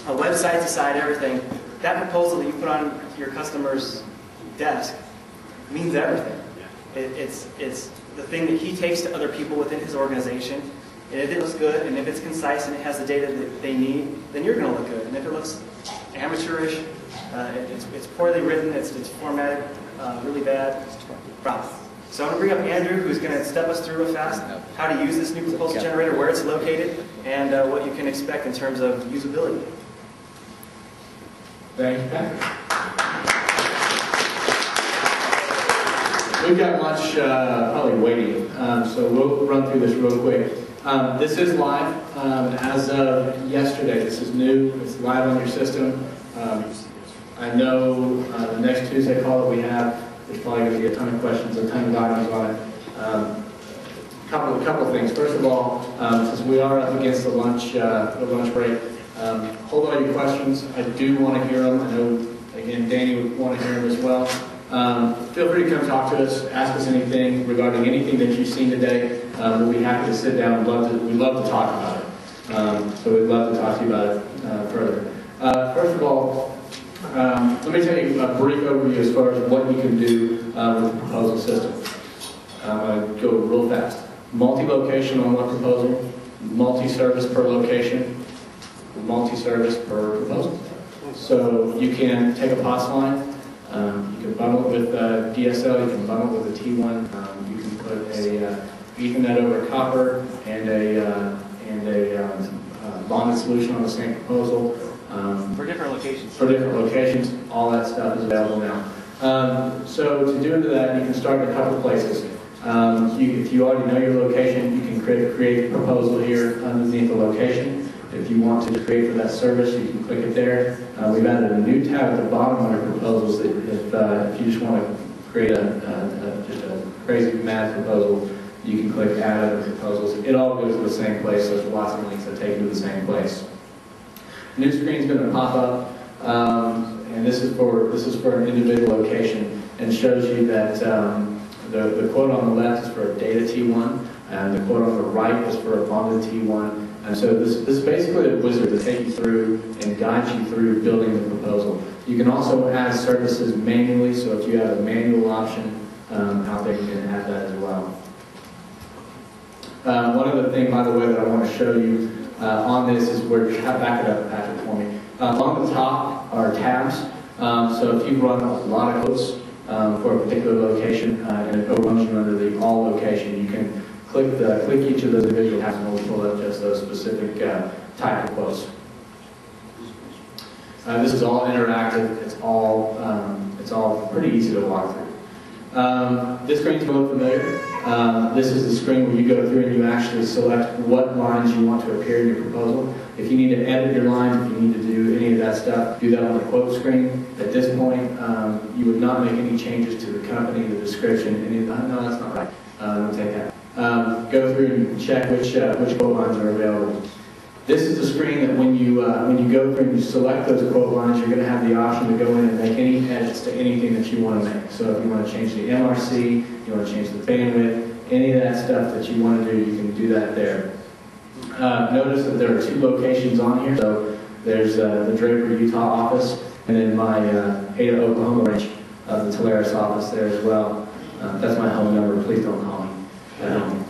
a website aside, everything, that proposal that you put on your customer's desk means everything. It's the thing that he takes to other people within his organization. And if it looks good, and if it's concise, and it has the data that they need, then you're going to look good. And if it looks amateurish, it's poorly written, it's formatted really bad, problem. So I'm going to bring up Andrew, who's going to step us through real fast how to use this new proposal generator, where it's located, and what you can expect in terms of usability. Thank you, Patrick. We've got lunch probably waiting, so we'll run through this real quick. This is live as of yesterday. This is new. It's live on your system. I know the next Tuesday call that we have, there's probably going to be a ton of questions, a ton of items on it. Couple of things. First of all, since we are up against the lunch break, hold all your questions. I do want to hear them. I know, again, Danny would want to hear them as well. Feel free to come talk to us, ask us anything regarding anything that you've seen today. We'll be happy to sit down. We'd love to talk about it. So we'd love to talk to you about it further. First of all, let me tell you a brief overview as far as what you can do with the proposal system. I'm going to go real fast. Multi-location on one proposal, multi-service per location, multi-service per proposal. So you can take a POS line. You can bundle it with DSL, you can bundle it with a T1, you can put a Ethernet over copper and a bonded solution on the same proposal. For different locations. For different locations, all that stuff is available now. So to do into that, you can start in a couple places. If you already know your location, you can create a proposal here underneath the location. If you want to create for that service, you can click it there. We've added a new tab at the bottom under proposals that if you just want to create just a crazy mad proposal, you can click add other proposals. It all goes to the same place. There's lots of links that take you to the same place. New screen is going to pop up, and this is for an individual location, and shows you that the quote on the left is for a data T1, and the quote on the right is for a bonded T1. And so this is basically a wizard to take you through and guide you through building the proposal. You can also add services manually, so if you have a manual option out there, you can add that as well. One other thing, by the way, that I want to show you on this is where, back it up, Patrick, for me. On the top are tabs. So if you run a lot of quotes for a particular location and it runs you under the all location, you can click each of those individual tabs and we'll pull up just those specific type of quotes. This is all interactive. It's all pretty easy to walk through. This screen's a little familiar. This is the screen where you go through and you actually select what lines you want to appear in your proposal. If you need to edit your lines, if you need to do any of that stuff, do that on the quote screen. At this point, you would not make any changes to the company, the description, no, that's not right. Don't take that. Go through and you can check which quote lines are available. This is the screen that when you go through and you select those quote lines, you're going to have the option to go in and make any edits to anything that you want to make. So if you want to change the MRC, you want to change the bandwidth, any of that stuff that you want to do, you can do that there. Notice that there are 2 locations on here. So there's the Draper, Utah office, and then my Ada, Oklahoma branch of the Teleris office there as well. That's my home number. Please don't call me at home.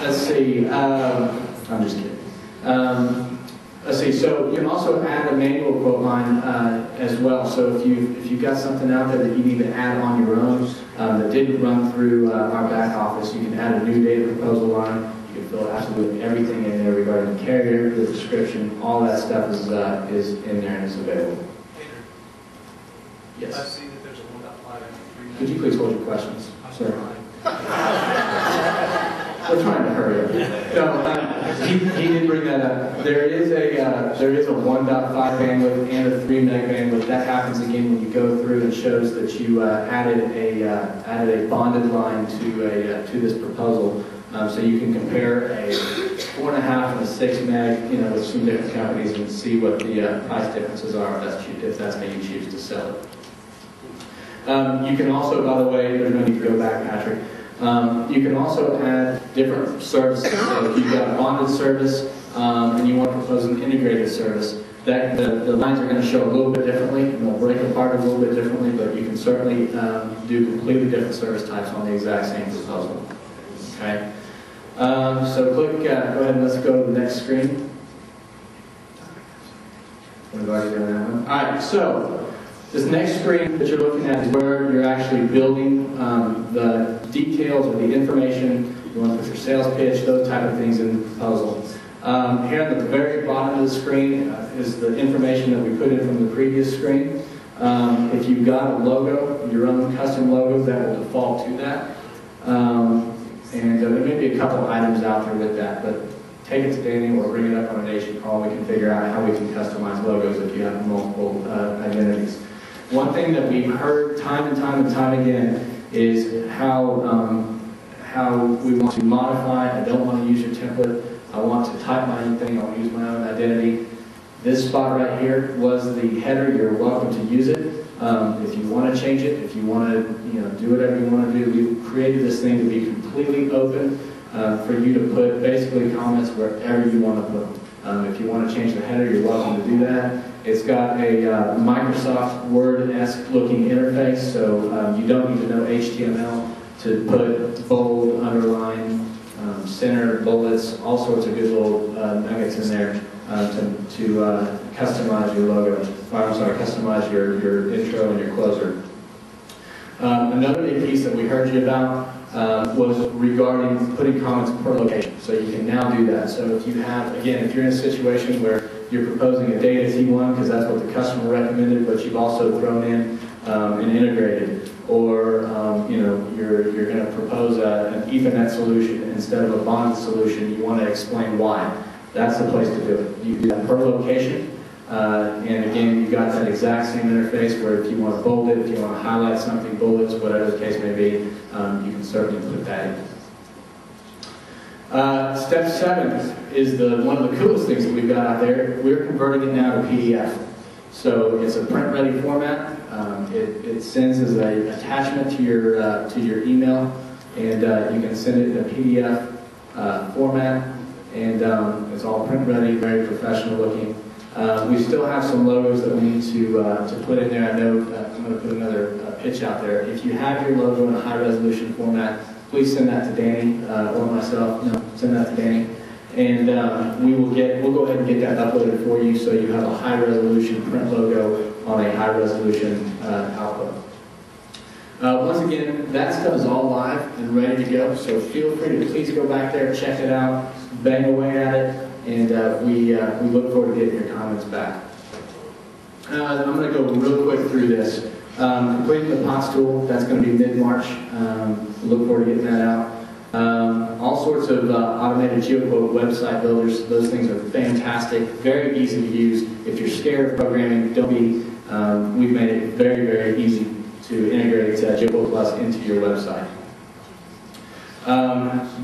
Let's see. I'm just kidding. Let's see. So you can also add a manual quote line as well. So if you've got something out there that you need to add on your own that didn't run through our back office, you can add a new data proposal line. You can fill absolutely everything in there regarding the carrier, the description, all that stuff is in there and is available. Yes. I see that there's a 1.5 Could you please hold your questions, sir? We're trying to hurry up. No, he did bring that up. There is a 1.5 bandwidth and a 3 meg bandwidth. That happens again when you go through and shows that you added a bonded line to this proposal. So you can compare a 4.5 and a 6 meg, with some different companies and see what the price differences are if that's how you choose to sell it. You can also, by the way, there's no need to go back, Patrick. You can also add different services. So if you've got a bonded service and you want to propose an integrated service, that the lines are going to show a little bit differently and they'll break apart a little bit differently, but you can certainly do completely different service types on the exact same proposal. Okay. So click, go ahead and let's go to the next screen. We've already done that one. All right, so this next screen that you're looking at is where you're actually building the details or the information. You want to put your sales pitch, those type of things in the proposal. Here at the very bottom of the screen is the information that we put in from the previous screen. If you've got a logo, your own custom logo, that will default to that. And there may be a couple items out there with that, but take it to Danny or bring it up on an agent call. We can figure out how we can customize logos if you have multiple identities. One thing that we've heard time and time again is how we want to modify. I don't want to use your template. I want to type my own thing. I want to use my own identity. This spot right here was the header. You're welcome to use it. If you want to change it, if you want to do whatever you want to do, we created this thing to be completely open for you to put basically comments wherever you want to put them. If you want to change the header, you're welcome to do that. It's got a Microsoft Word-esque looking interface, so you don't need to know HTML to put bold, underline, center, bullets, all sorts of good little nuggets in there to customize your logo. Customize your intro and your closer. Another big piece that we heard you about was regarding putting comments per location. So you can now do that. So if you have, again, if you're in a situation where you're proposing a data T1 because that's what the customer recommended, but you've also thrown in an integrated, or you're going to propose an Ethernet solution instead of a bonded solution, you want to explain why. That's the place to do it. You do that per location. And again, you've got that exact same interface where if you want to bold it, if you want to highlight something, bullets, whatever the case may be, you can certainly put that in. Step 7 is one of the coolest things that we've got out there. We're converting it now to PDF. So it's a print-ready format. It sends as an attachment to your email, and you can send it in a PDF format. And it's all print-ready, very professional looking. We still have some logos that we need to put in there. I know I'm going to put another pitch out there. If you have your logo in a high resolution format, please send that to Danny or myself. No, send that to Danny. And we'll go ahead and get that uploaded for you so you have a high resolution print logo on a high resolution output. Once again, that stuff is all live and ready to go, so feel free to please go back there, check it out, bang away at it, and we look forward to getting your comments back. I'm going to go real quick through this. Completing the POTS tool, that's going to be mid-March. Look forward to getting that out. All sorts of automated GeoQuote website builders. Those things are fantastic, very easy to use. If you're scared of programming, don't be. We've made it very, very easy to integrate GeoQuote Plus into your website.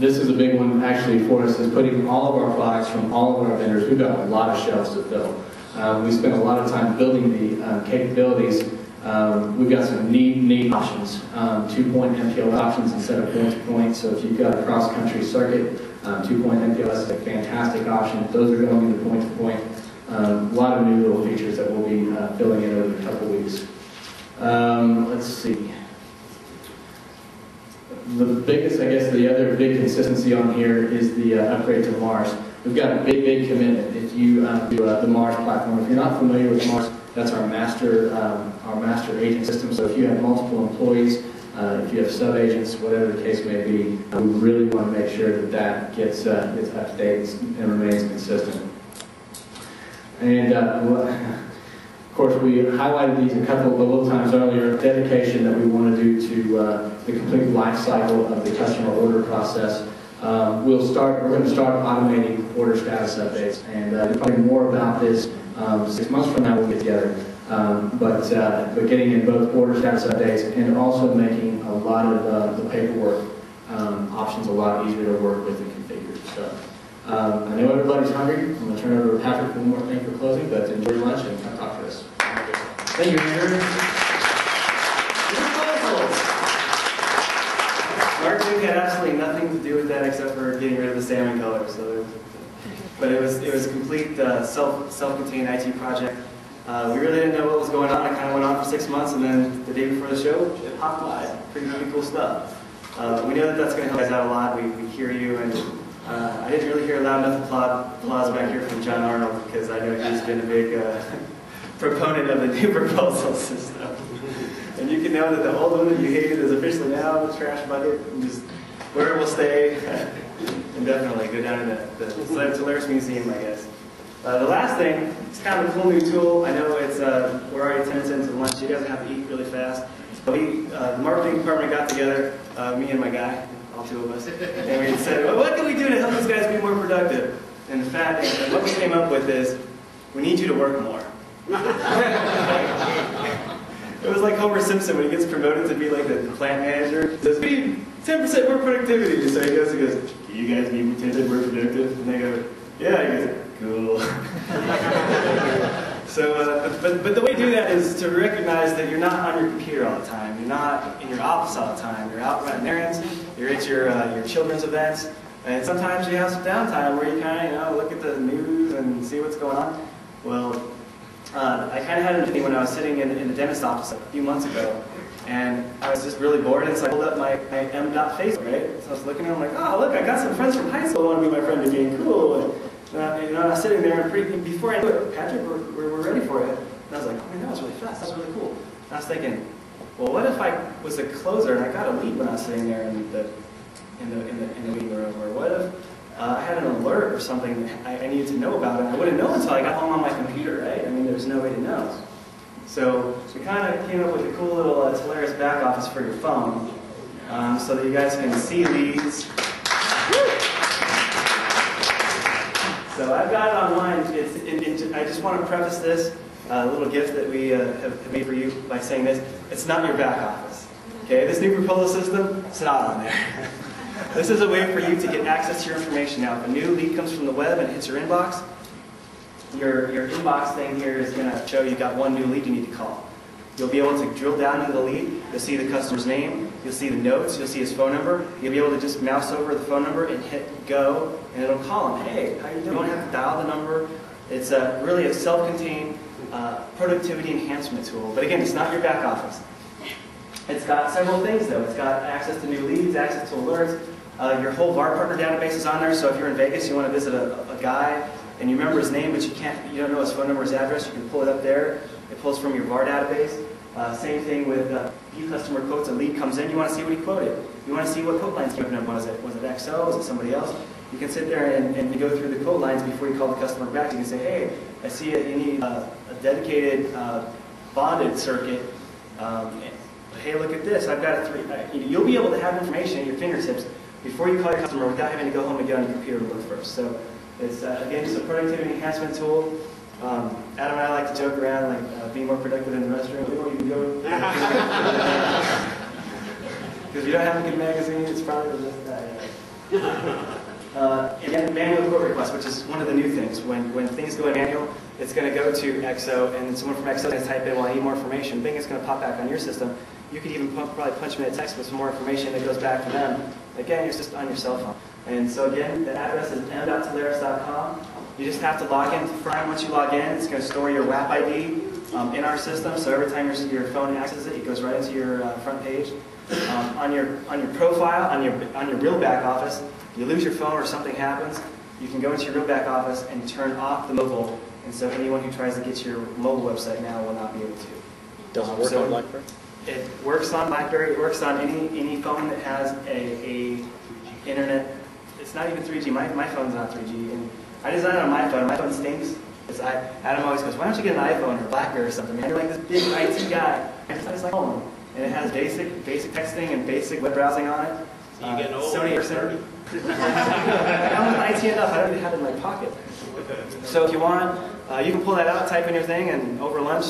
This is a big one actually for us, is putting all of our products from all of our vendors. We've got a lot of shelves to fill. We spent a lot of time building the capabilities. We've got some neat options, 2-point MPLS options instead of point-to-point. So if you've got a cross-country circuit, 2-point MPLS is a fantastic option. Those are going into point-to-point. A lot of new little features that we'll be filling in over a couple weeks. Let's see. The biggest, I guess, the other big consistency on here is the upgrade to Mars. We've got a big commitment. If you do the Mars platform, if you're not familiar with Mars, that's our master agent system. So if you have multiple employees, if you have sub-agents, whatever the case may be, we really want to make sure that that gets up to date and remains consistent. And of course, we highlighted these a little times earlier. Dedication that we want to do to the complete life cycle of the customer order process. We're going to start automating order status updates, and there's probably more about this 6 months from now. We'll get together, but getting in both order status updates and also making a lot of the paperwork options a lot easier to work with and configure. So I know everybody's hungry. I'm going to turn it over to Patrick for one more thing for closing, but enjoy your lunch and come talk to us. Thank you, Andrew. Mark Duke had absolutely nothing to do with that except for getting rid of the salmon color. So, but it was a complete self-contained IT project. We really didn't know what was going on. It kind of went on for 6 months, and then the day before the show, it popped live. Pretty cool stuff. We know that that's going to help us out a lot. We hear you, and I didn't really hear loud enough applause back here from John Arnold because I know he's been a big proponent of the new proposal system. And you can know that the old one that you hated is officially now the trash bucket, and just where it will stay. And definitely go down to the Solaris Museum, I guess. The last thing, it's kind of a cool new tool. I know it's we're already 10 minutes into lunch. You guys have to eat really fast. So the marketing department got together, me and my guy, all two of us, and we said, well, what can we do to help these guys be more productive? And in fact, what we came up with is, we need you to work more. It was like Homer Simpson when he gets promoted to be like the plant manager. He says, we need 10% more productivity. So he goes, can you guys be 10% more productive? And they go, yeah. He goes, cool. So, but the way to do that is to recognize that you're not on your computer all the time. You're not in your office all the time. You're out running errands. You're at your children's events. And sometimes you have some downtime where you kind of look at the news and see what's going on. Well, I kind of had an epiphany when I was sitting in the dentist office a few months ago, and I was just really bored, and so I pulled up my M.Dot Facebook, right? So I was looking at it, I'm like, oh, look, I got some friends from high school who want to be my friend again, cool. And I was sitting there, and before I knew it, Patrick, we're ready for it. And I was like, oh man, that was really fast, that was really cool. And I was thinking, well, what if I was a closer and I got a lead when I was sitting there in the meeting room, or what if I had an alert or something I needed to know about, and I wouldn't know until I got home on my computer, right? I mean, there's no way to know. So we kind of came up with a cool little Solaris back office for your phone, so that you guys can see leads. So I've got it online. I just want to preface this little gift that we have made for you by saying this. It's not your back office. Okay, this new proposal system, it's not on there. This is a way for you to get access to your information now. If a new lead comes from the web and hits your inbox, your inbox thing here is going to show you got one new lead you need to call. You'll be able to drill down into the lead. You'll see the customer's name. You'll see the notes. You'll see his phone number. You'll be able to just mouse over the phone number and hit go, and it'll call him. Hey, how you doing? You don't have to dial the number. It's really a self-contained productivity enhancement tool. But again, it's not your back office. It's got several things though. It's got access to new leads, access to alerts. Your whole VAR partner database is on there. So if you're in Vegas, you want to visit a guy and you remember his name, but you don't know his phone number, his address, you can pull it up there. It pulls from your VAR database. Same thing with view customer quotes. A lead comes in, you want to see what he quoted. You want to see what quote lines came up. Was it XO? Was it somebody else? You can sit there and go through the quote lines before you call the customer back. You can say, hey, I see you need a dedicated bonded circuit. Hey, look at this. I've got a 3. You'll be able to have information at your fingertips before you call your customer without having to go home and get on your computer and look first. So it's, again, just a productivity enhancement tool. Adam and I like to joke around, like being more productive in the restroom. We don't even go. Because you don't have a good magazine, it's probably just that. And manual quote request, which is one of the new things. When things go in manual, it's going to go to XO, and someone from XO is going to type in, well, I need more information. Bing is going to pop back on your system. You could even probably punch them in a text with some more information that goes back to them. Again, it's just on your cell phone. And so again, the address is m.telarus.com. You just have to log in. Once you log in, it's going to store your WAP ID in our system. So every time your phone accesses it, it goes right into your front page. On your profile, on your real back office, you lose your phone or something happens, you can go into your real back office and turn off the mobile. And so anyone who tries to get to your mobile website now will not be able to. Does it work on BlackBerry? It works on BlackBerry. It works on any phone that has a internet. It's not even 3G. My phone's not 3G. And I designed it on my phone. My phone stinks. Adam always goes, why don't you get an iPhone or BlackBerry or something? Man, you're like this big IT guy. It's like home. And it has basic texting and basic web browsing on it. So you getting old? Sony Ericsson. I'm an IT enough. I don't even have it in my pocket. So if you want, you can pull that out, type in your thing, and over lunch,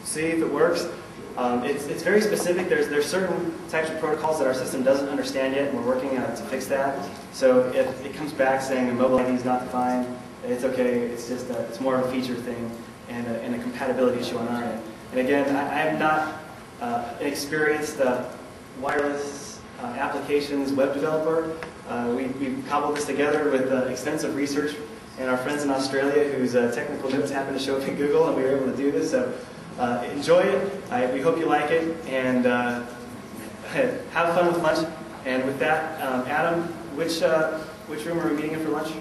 see if it works. It's very specific. There's certain types of protocols that our system doesn't understand yet, and we're working to fix that. So if it comes back saying the mobile ID is not defined, it's okay. It's just it's more of a feature thing and a compatibility issue on our end. And again, I have not experienced wireless applications web developer. We cobbled this together with extensive research and our friends in Australia whose technical notes happened to show up in Google, and we were able to do this. So enjoy it. We hope you like it, and have fun with lunch. And with that, Adam, which room are we meeting in for lunch?